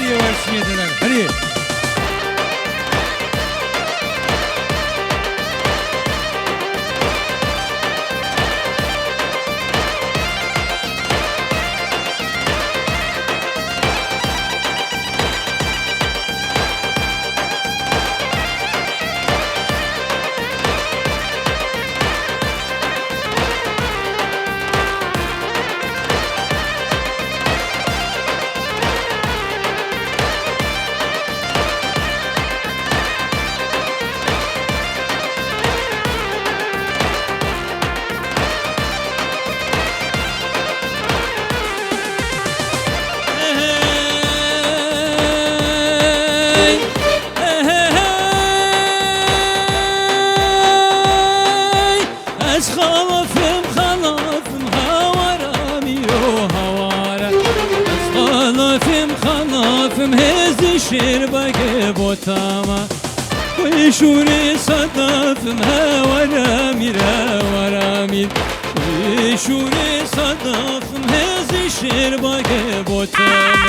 هريه ورسميه دلال هريه شربك بوتاما ويشوري صدف ورامير ورامير ويشوري صدف هزي شربك بوتاما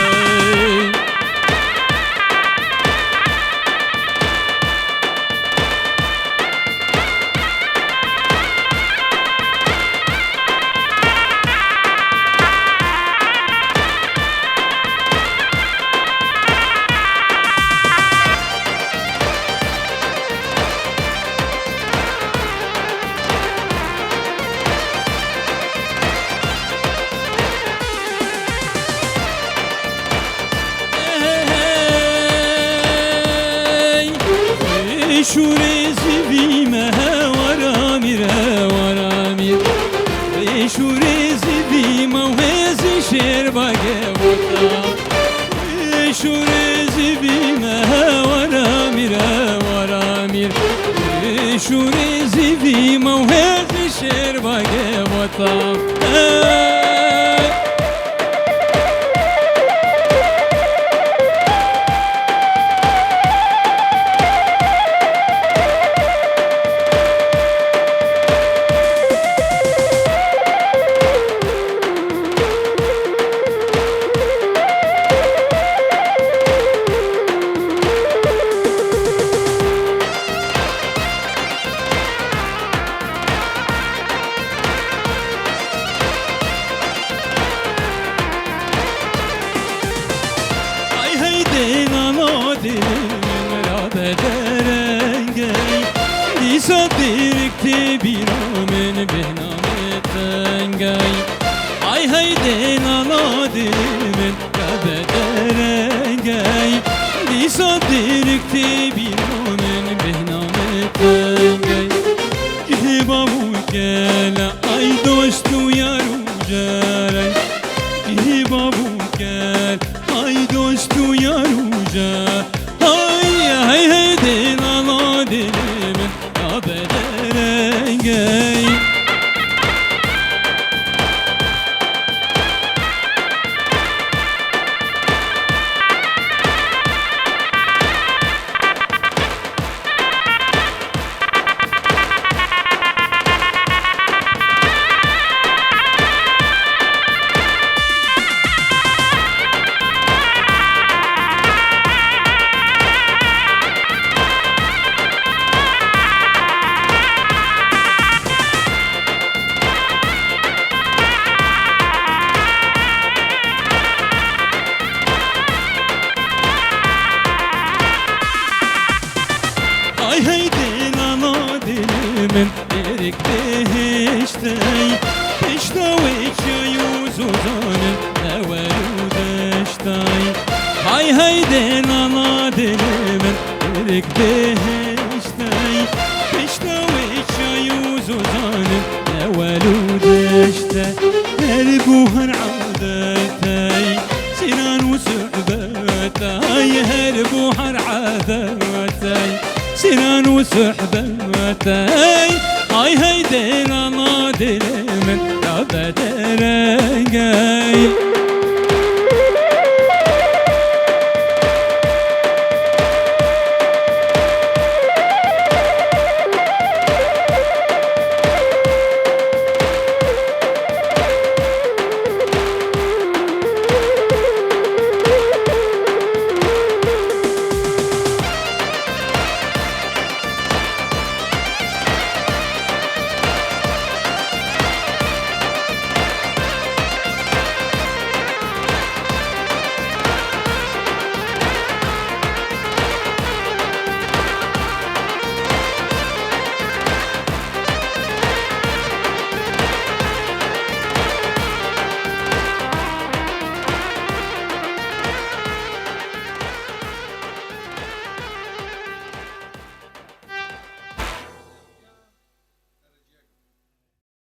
شوري زبيمة ورامير ورامير شوري زبيمة وهزي شربك وطا شوري زبيمة ورامير ورامير شوري زبيمة وهزي شربك وطا صديرك تبينا من بهنا متنجاي اي هيدينا نادي من كبدرنجاي دي صديرك تبينا من بهنا متنجاي جهب ابوك لا اي دوستو يا رجاي جهب ابوك اي دوستو يا رجاي هاي هيدينا نادي بدرنجاي هيدينا نادي من إيرك دهشتاي تشتاويك يوزوزان أولو دشتاي هيدينا نادي من إيرك دهشتاي تشتاويك يوزوزان أولو دشتاي هربوهن عودتاي سنان وسحبتاي هربوهن عودتاي سنان وسحبتاي هيدينا نادي من بدرنجاي